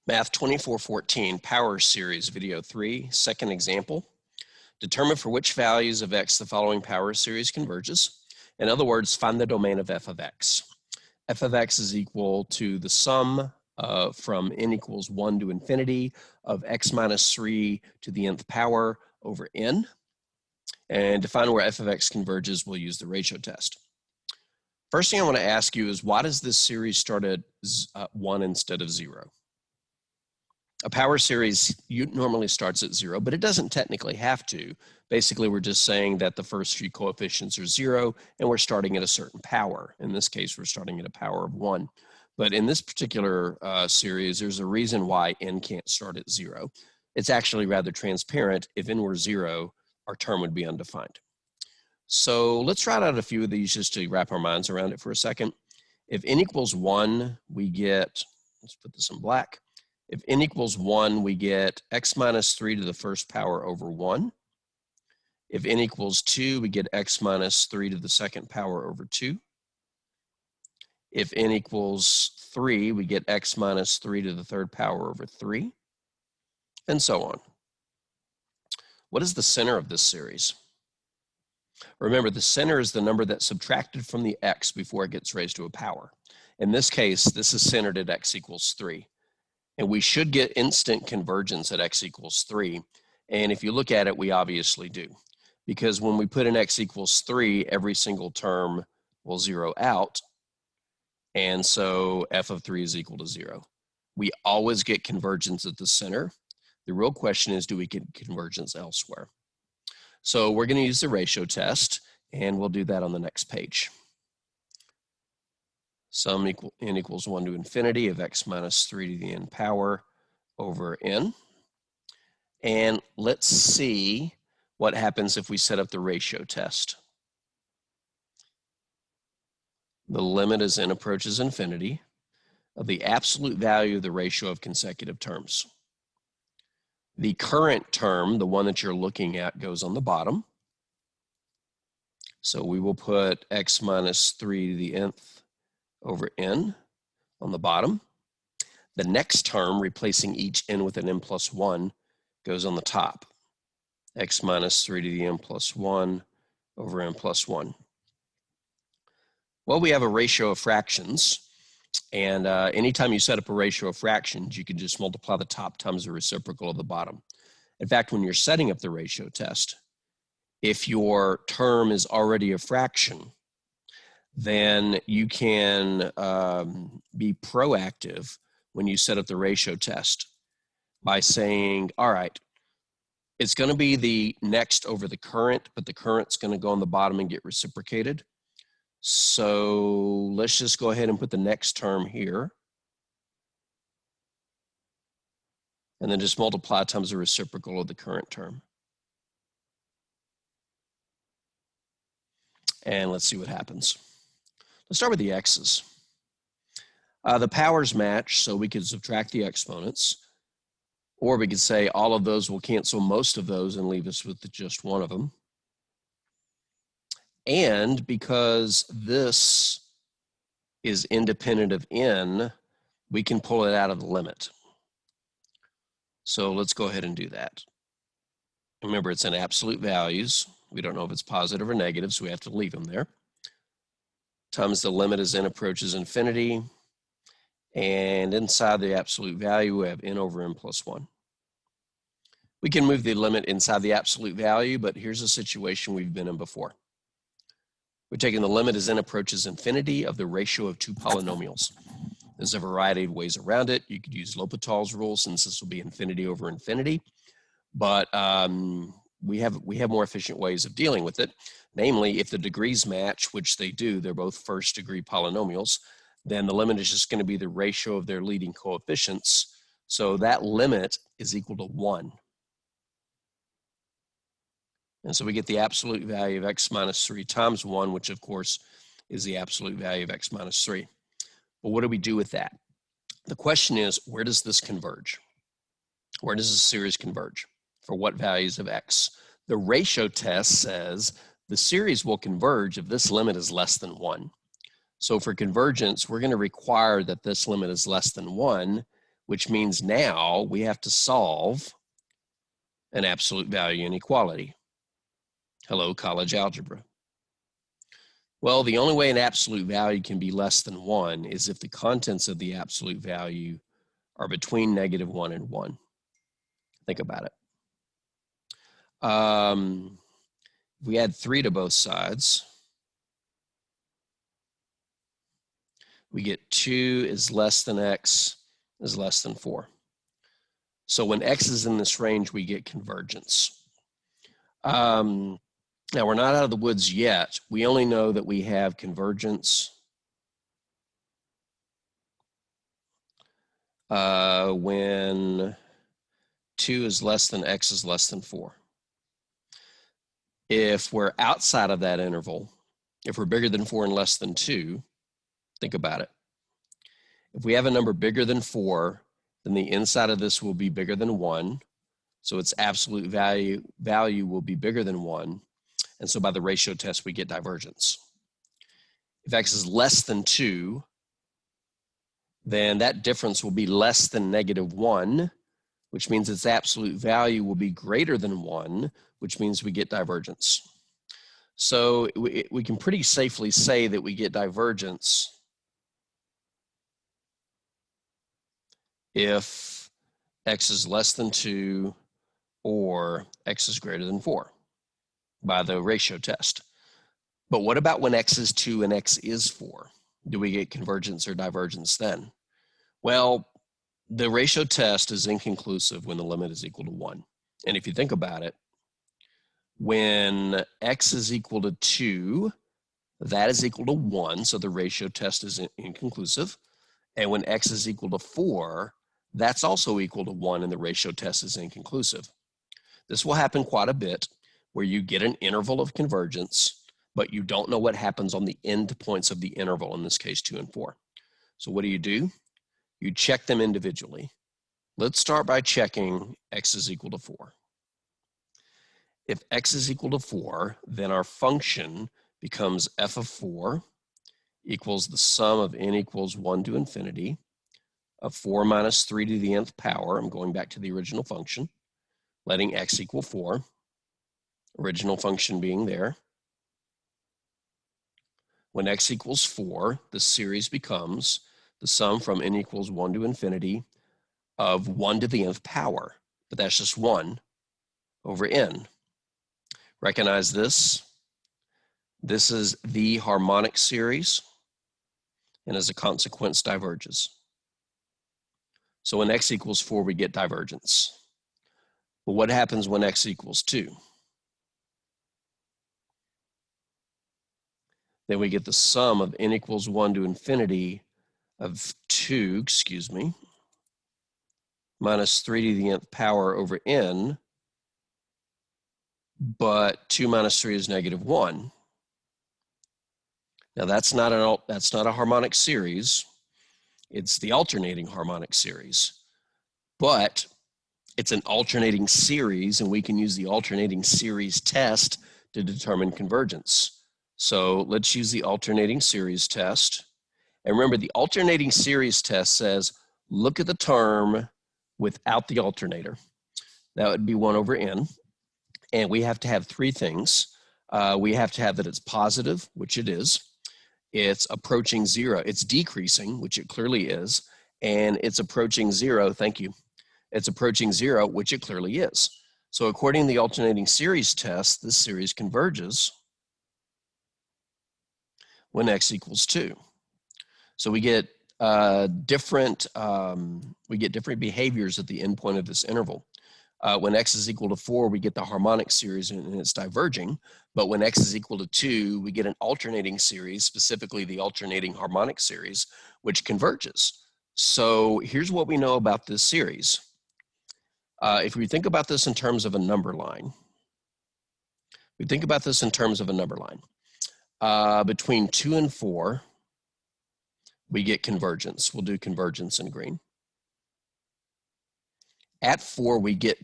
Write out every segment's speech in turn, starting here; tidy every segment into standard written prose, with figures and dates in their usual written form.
Math 2414, Power Series, Video 3, second example. Determine for which values of x the following power series converges. In other words, find the domain of f of x. F of x is equal to the sum from n equals 1 to infinity of x minus 3 to the nth power over n. And to find where f of x converges, we'll use the ratio test. First thing I want to ask you is, why does this series start at 1 instead of 0? A power series normally starts at 0, but it doesn't technically have to. Basically, we're just saying that the first few coefficients are 0, and we're starting at a certain power. In this case, we're starting at a power of 1. But in this particular series, there's a reason why n can't start at 0. It's actually rather transparent. If n were 0, our term would be undefined. So let's write out a few of these just to wrap our minds around it for a second. If n equals 1, we get, let's put this in black. If n equals 1, we get x minus 3 to the first power over 1. If n equals 2, we get x minus 3 to the second power over 2. If n equals 3, we get x minus 3 to the third power over 3, and so on. What is the center of this series? Remember, the center is the number that's subtracted from the x before it gets raised to a power. In this case, this is centered at x equals 3. And we should get instant convergence at x equals 3. And if you look at it, we obviously do. Because when we put in x equals 3, every single term will zero out. And so f of 3 is equal to 0. We always get convergence at the center. The real question is, do we get convergence elsewhere? So we're going to use the ratio test, and we'll do that on the next page. Sum n equals 1 to infinity of x minus 3 to the n power over n. And let's see what happens if we set up the ratio test. The limit as n approaches infinity of the absolute value of the ratio of consecutive terms. The current term, the one that you're looking at, goes on the bottom. So we will put x minus 3 to the nth over n on the bottom. The next term, replacing each n with an n plus 1, goes on the top. X minus 3 to the n plus 1 over n plus 1. Well, we have a ratio of fractions, and anytime you set up a ratio of fractions, you can just multiply the top times the reciprocal of the bottom. In fact, when you're setting up the ratio test, if your term is already a fraction, then you can be proactive when you set up the ratio test by saying, all right, it's going to be the next over the current, but the current's going to go on the bottom and get reciprocated. So let's just go ahead and put the next term here. And then just multiply times the reciprocal of the current term. And let's see what happens. Let's start with the x's. The powers match, so we could subtract the exponents. Or we could say all of those will cancel most of those and leave us with just one of them. And because this is independent of n, we can pull it out of the limit. So let's go ahead and do that. Remember, it's in absolute values. We don't know if it's positive or negative, so we have to leave them there. Times the limit as n approaches infinity. And inside the absolute value, we have n over n plus 1. We can move the limit inside the absolute value, but here's a situation we've been in before. We're taking the limit as n approaches infinity of the ratio of two polynomials. There's a variety of ways around it. You could use L'Hopital's rule, since this will be infinity over infinity. But we have more efficient ways of dealing with it. Namely, if the degrees match, which they do, they're both first degree polynomials, then the limit is just going to be the ratio of their leading coefficients. So that limit is equal to 1. And so we get the absolute value of x minus 3 times 1, which of course is the absolute value of x minus 3. But what do we do with that? The question is, where does this converge? Where does this series converge? For what values of x? The ratio test says the series will converge if this limit is less than 1. So for convergence, we're going to require that this limit is less than 1, which means now we have to solve an absolute value inequality. Hello, college algebra. Well, the only way an absolute value can be less than 1 is if the contents of the absolute value are between -1 and 1. Think about it. If we add 3 to both sides, we get 2 is less than x is less than 4. So when x is in this range, we get convergence. Now, we're not out of the woods yet. We only know that we have convergence when 2 is less than x is less than 4. If we're outside of that interval, if we're bigger than 4 and less than 2, think about it. If we have a number bigger than 4, then the inside of this will be bigger than 1. So its absolute value will be bigger than 1. And so by the ratio test, we get divergence. If x is less than 2, then that difference will be less than -1, which means its absolute value will be greater than 1, which means we get divergence. So we can pretty safely say that we get divergence if x is less than 2 or x is greater than 4 by the ratio test. But what about when x is 2 and x is 4? Do we get convergence or divergence then? Well, the ratio test is inconclusive when the limit is equal to 1. And if you think about it, when x is equal to 2, that is equal to 1, so the ratio test is inconclusive. And when x is equal to 4, that's also equal to 1, and the ratio test is inconclusive. This will happen quite a bit, where you get an interval of convergence, but you don't know what happens on the end points of the interval, in this case 2 and 4. So what do? You check them individually. Let's start by checking x is equal to 4. If x is equal to 4, then our function becomes f of 4 equals the sum of n equals 1 to infinity of 4 minus 3 to the nth power. I'm going back to the original function, letting x equal 4, original function being there. When x equals 4, the series becomes the sum from n equals 1 to infinity of 1 to the nth power, but that's just 1 over n. Recognize this. This is the harmonic series, and as a consequence, diverges. So when x equals 4, we get divergence. But what happens when x equals 2? Then we get the sum of n equals 1 to infinity of 2, minus 3 to the nth power over n, but 2 minus 3 is -1. Now that's not a harmonic series. It's the alternating harmonic series. But it's an alternating series, and we can use the alternating series test to determine convergence. So let's use the alternating series test. And remember, the alternating series test says, look at the term without the alternator. That would be 1 over n. And we have to have 3 things. We have to have that it's positive, which it is. It's approaching 0. It's decreasing, which it clearly is. And it's approaching 0. Thank you. It's approaching 0, which it clearly is. So according to the alternating series test, this series converges when x equals 2. So we get different behaviors at the endpoint of this interval. When x is equal to 4, we get the harmonic series and it's diverging. But when x is equal to 2, we get an alternating series, specifically the alternating harmonic series, which converges. So here's what we know about this series. If we think about this in terms of a number line, between 2 and 4, we get convergence. We'll do convergence in green. At 4, we get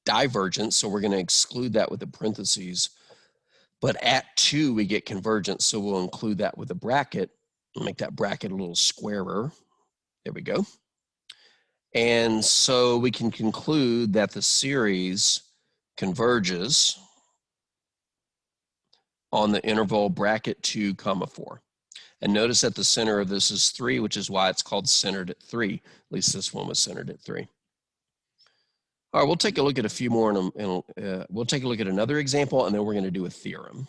divergence, so we're going to exclude that with the parentheses. But at 2, we get convergence, so we'll include that with a bracket. Make that bracket a little squarer. There we go. And so we can conclude that the series converges on the interval bracket 2, comma 4. And notice that the center of this is 3, which is why it's called centered at 3. At least this one was centered at 3. All right, we'll take a look at a few more, we'll take a look at another example, and then we're going to do a theorem.